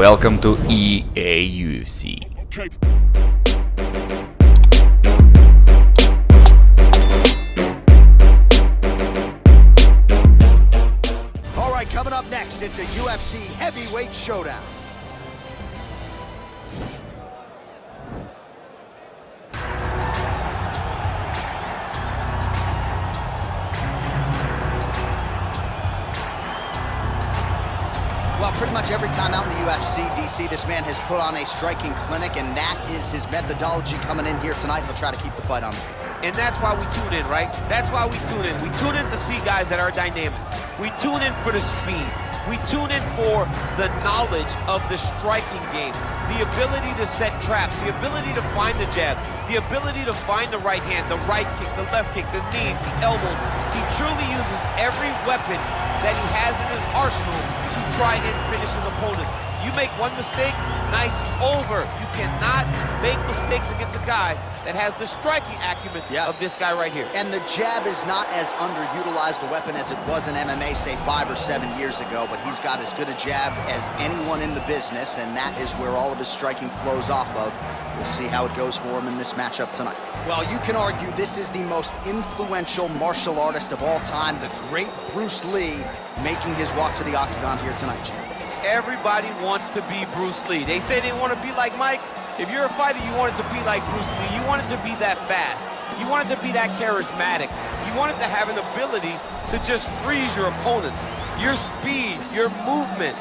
Welcome to EA UFC. All right, coming up next, it's a UFC heavyweight showdown. Well, pretty much every time out in the UFC, DC, this man has put on a striking clinic, and that is his methodology coming in here tonight. He'll try to keep the fight on the feet. And that's why we tune in, right? That's why we tune in. We tune in to see guys that are dynamic. We tune in for the speed. We tune in for the knowledge of the striking game, the ability to set traps, the ability to find the jab, the ability to find the right hand, the right kick, the left kick, the knees, the elbows. He truly uses every weapon that he has in his arsenal to try and finish his opponents. You make one mistake, night's over. You cannot make mistakes against a guy that has the striking acumen of this guy right here. And the jab is not as underutilized a weapon as it was in MMA, say 5 or 7 years ago, but he's got as good a jab as anyone in the business, and that is where all of his striking flows off of. We'll see how it goes for him in this matchup tonight. Well, you can argue this is the most influential martial artist of all time, the great Bruce Lee, making his walk to the octagon here tonight, Jim. Everybody wants to be Bruce Lee. They say they want to be like Mike. If you're a fighter, you want it to be like Bruce Lee. You want it to be that fast. You want it to be that charismatic. You want it to have an ability to just freeze your opponents. Your speed, your movement,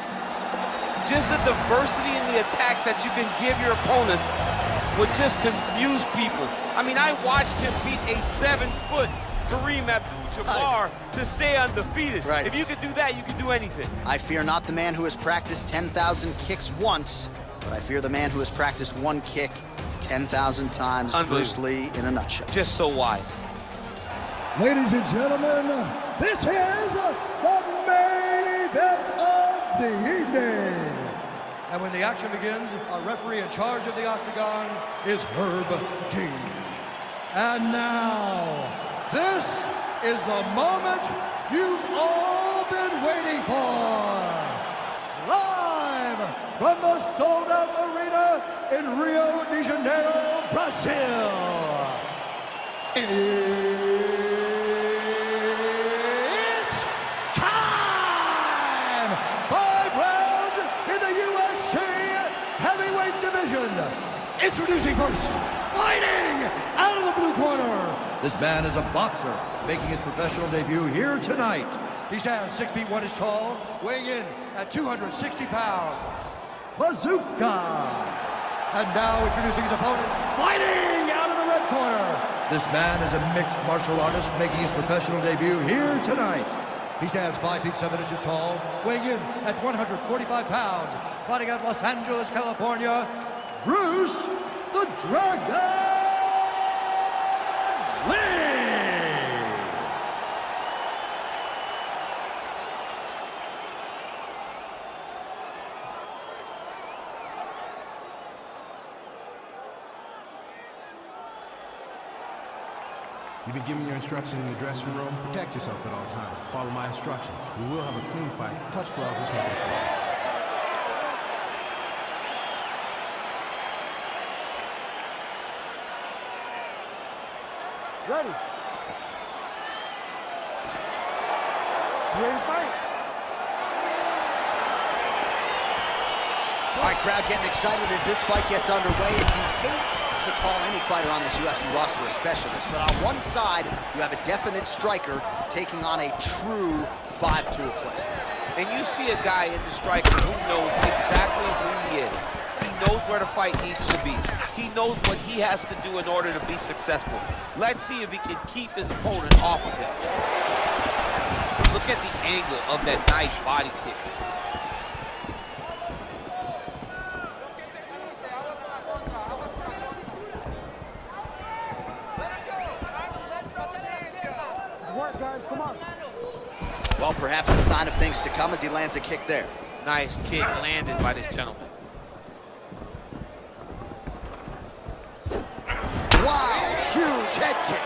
just the diversity in the attacks that you can give your opponents would just confuse people. I mean, I watched him beat a 7-foot Kareem Abdul-Jabbar to stay undefeated. Right. If you could do that, you could do anything. I fear not the man who has practiced 10,000 kicks once, but I fear the man who has practiced one kick 10,000 times. Bruce Lee in a nutshell. Just so wise. Ladies and gentlemen, this is the main event of the evening. And when the action begins, our referee in charge of the octagon is Herb Dean. And now, this is the moment you've all been waiting for. Live from the sold-out arena in Rio de Janeiro, Brazil. It's time! 5 rounds in the UFC heavyweight division. Introducing first, fighting out of the blue corner. This man is a boxer, making his professional debut here tonight. He stands 6 feet 1 inch tall, weighing in at 260 pounds. Bazooka! And now introducing his opponent, fighting out of the red corner. This man is a mixed martial artist, making his professional debut here tonight. He stands 5 feet 7 inches tall, weighing in at 145 pounds. Fighting out of Los Angeles, California, Bruce the Dragon Lee! You've been given your instructions in the dressing room. Protect yourself at all times. Follow my instructions. We will have a clean fight. Touch gloves, let's make it a fight. Ready. Ready to fight. All right, crowd getting excited as this fight gets underway. And you hate to call any fighter on this UFC roster a specialist, but on one side, you have a definite striker taking on a true 5-tool player. And you see a guy in the striker who knows exactly who he is. He knows where the fight needs to be. He knows what he has to do in order to be successful. Let's see if he can keep his opponent off of him. Look at the angle of that nice body kick. Guys, come on. Well, perhaps a sign of things to come as he lands a kick there. Nice kick landed by this gentleman. Wow, huge head kick.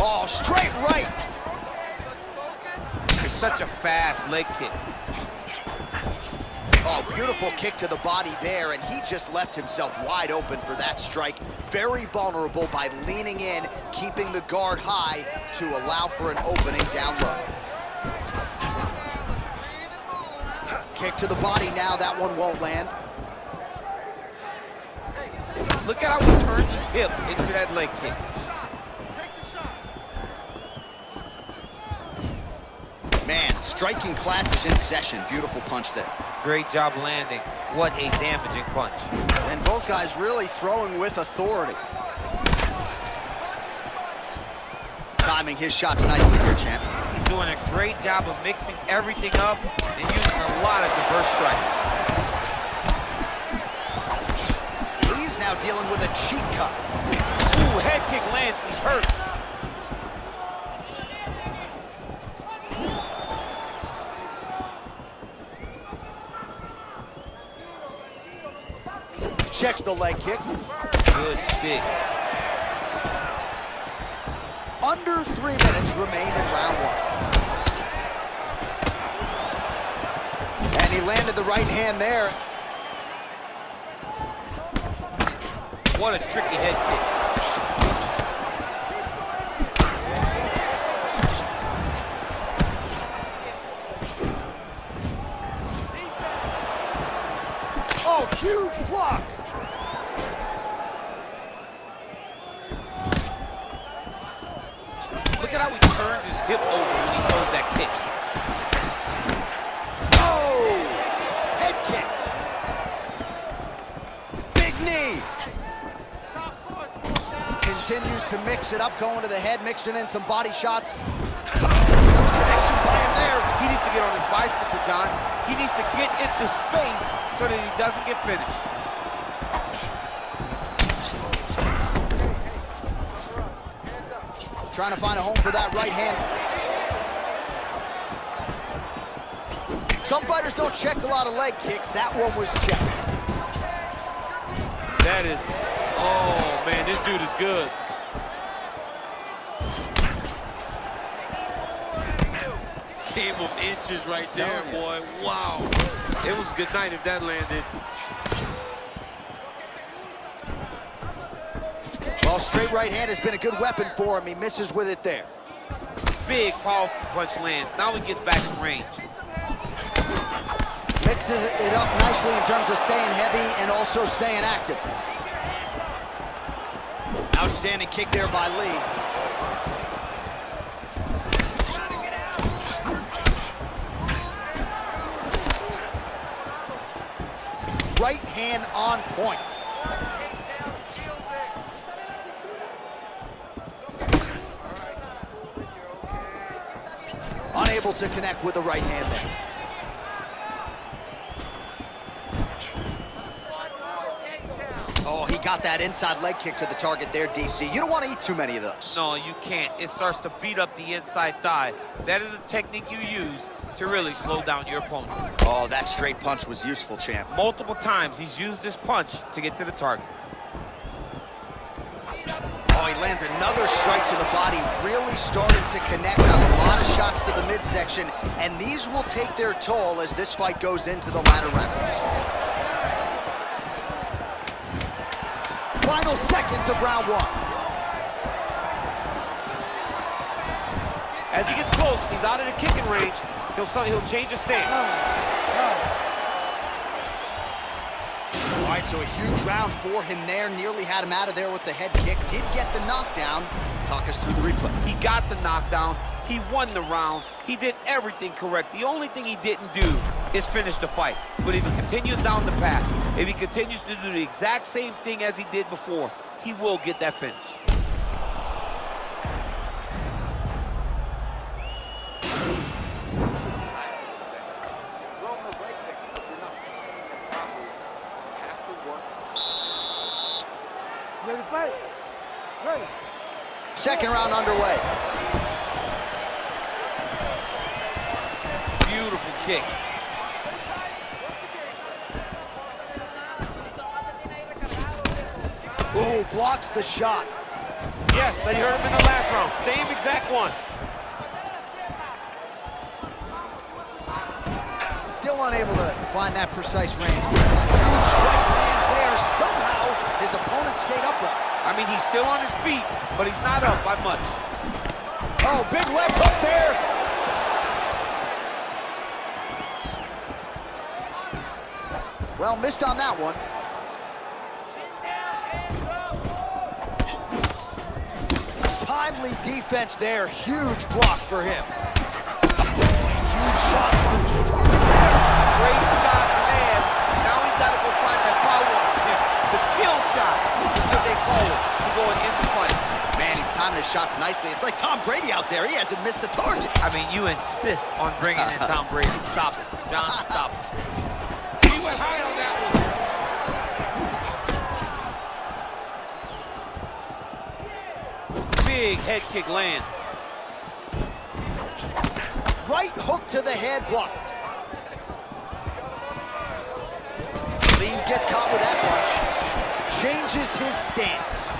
Oh, straight right. such a fast leg kick. Oh, beautiful kick to the body there, and he just left himself wide open for that strike. Very vulnerable by leaning in, keeping the guard high to allow for an opening down low. Kick to the body now, that one won't land. Look at how he turns his hip into that leg kick. Man, striking class is in session. Beautiful punch there. Great job landing. What a damaging punch. And both guys really throwing with authority. Timing his shots nicely here, champ. He's doing a great job of mixing everything up and using a lot of diverse strikes. He's now dealing with a cheek cut. Ooh, head kick lands, he's hurt. Checks the leg kick. Good stick. Under 3 minutes remain in round one. And he landed the right hand there. What a tricky head kick. Oh, huge block. Look at how he turns his hip over when he throws that kick. Oh, head kick. Big knee. Continues to mix it up, going to the head, mixing in some body shots. Connection by him there. He needs to get on his bicycle, John. He needs to get into space so that he doesn't get finished. Trying to find a home for that right hand. Some fighters don't check a lot of leg kicks. That one was checked. That is, oh man, this dude is good. Game of inches right there, boy. Wow. It was a good night if that landed. Well, straight right hand has been a good weapon for him. He misses with it there. Big, powerful punch lands. Now he gets back in range. Mixes it up nicely in terms of staying heavy and also staying active. Outstanding kick there by Lee. Right hand on point. Unable to connect with the right hand there. Oh, he got that inside leg kick to the target there, DC. You don't want to eat too many of those. No, you can't. It starts to beat up the inside thigh. That is a technique you use to really slow down your opponent. Oh, that straight punch was useful, champ. Multiple times he's used this punch to get to the target. Oh, he lands another strike to the body, really starting to connect on a lot of shots to the midsection, and these will take their toll as this fight goes into the latter rounds. Final seconds of round one. As he gets close, he's out of the kicking range, he'll change his stance. All right, so a huge round for him there. Nearly had him out of there with the head kick. Did get the knockdown. Talk us through the replay. He got the knockdown. He won the round. He did everything correct. The only thing he didn't do is finish the fight. But if he continues down the path, if he continues to do the exact same thing as he did before, he will get that finish. Second round underway. Beautiful kick. Ooh, blocks the shot. Yes, that he hurt him in the last round. Same exact one. Still unable to find that precise range. Huge strike lands there. Somehow, his opponent stayed upright. I mean, he's still on his feet, but he's not up by much. Oh, big leg hook there. Well, missed on that one. Timely defense there. Huge block for him. Huge shot. Great shot lands. Now he's got to go find that follow-up kick. The kill shot is what they call it to going in the fight. Man, he's timing his shots nicely. It's like Tom Brady out there. He hasn't missed the target. I mean, you insist on bringing in Tom Brady. Stop it. John, stop it. He went high on that one. Big head kick lands. Right hook to the head, blocked. Lee gets caught with that punch. Changes his stance.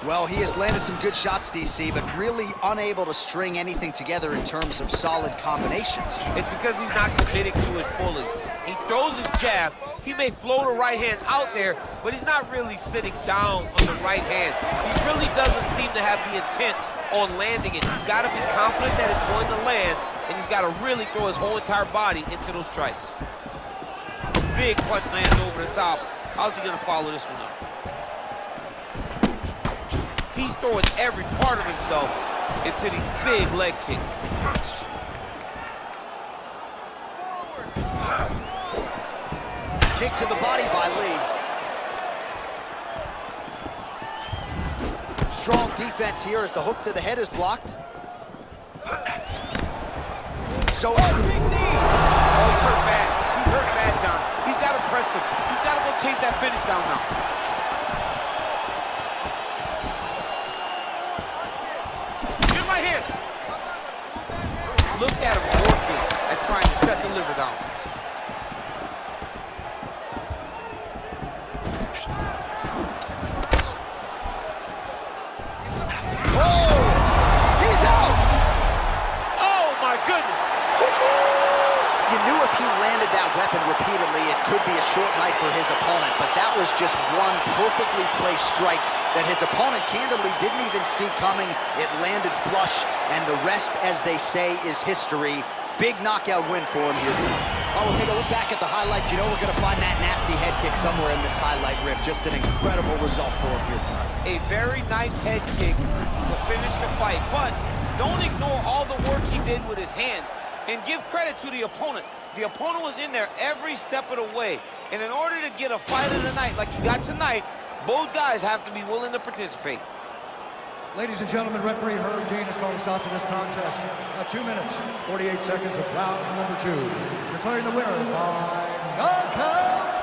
Well, he has landed some good shots, DC, but really unable to string anything together in terms of solid combinations. It's because he's not committing to it fully. He throws his jab. He may float a right hand out there, but he's not really sitting down on the right hand. He really doesn't seem to have the intent on landing it. He's got to be confident that it's going to land, and he's got to really throw his whole entire body into those strikes. Big punch lands over the top. How's he going to follow this one up? He's throwing every part of himself into these big leg kicks. Kick to the body by Lee. Strong defense here as the hook to the head is blocked. So a big knee. Oh, he's hurt bad. He's hurt bad, John. He's got to press him. He's got to go chase that finish down now. Get my hand. Look at him working at trying to shut the liver down. Weapon repeatedly, it could be a short night for his opponent, but that was just one perfectly placed strike that his opponent candidly didn't even see coming. It landed flush, and the rest, as they say, is history. Big knockout win for him here tonight. Oh, we'll take a look back at the highlights. You know we're going to find that nasty head kick somewhere in this highlight rip. Just an incredible result for him here tonight. A very nice head kick to finish the fight, but don't ignore all the work he did with his hands, and give credit to the opponent. The opponent was in there every step of the way. And in order to get a fight of the night like you got tonight, both guys have to be willing to participate. Ladies and gentlemen, referee Herb Dean has called a stop to this contest. 2 minutes, 48 seconds of round number 2. Declaring the winner by knockout,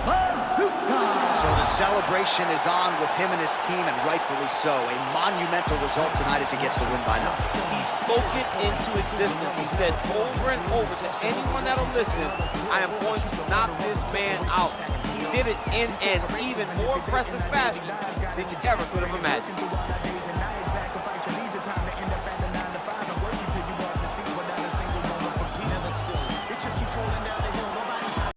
bazooka. So the celebration is on with him and his team, and rightfully so. A monumental result tonight as he gets the win by knockout. He spoke it into existence. He said over and over to anyone that'll listen, I am going to knock this man out. He did it in an even more impressive fashion than you ever could have imagined.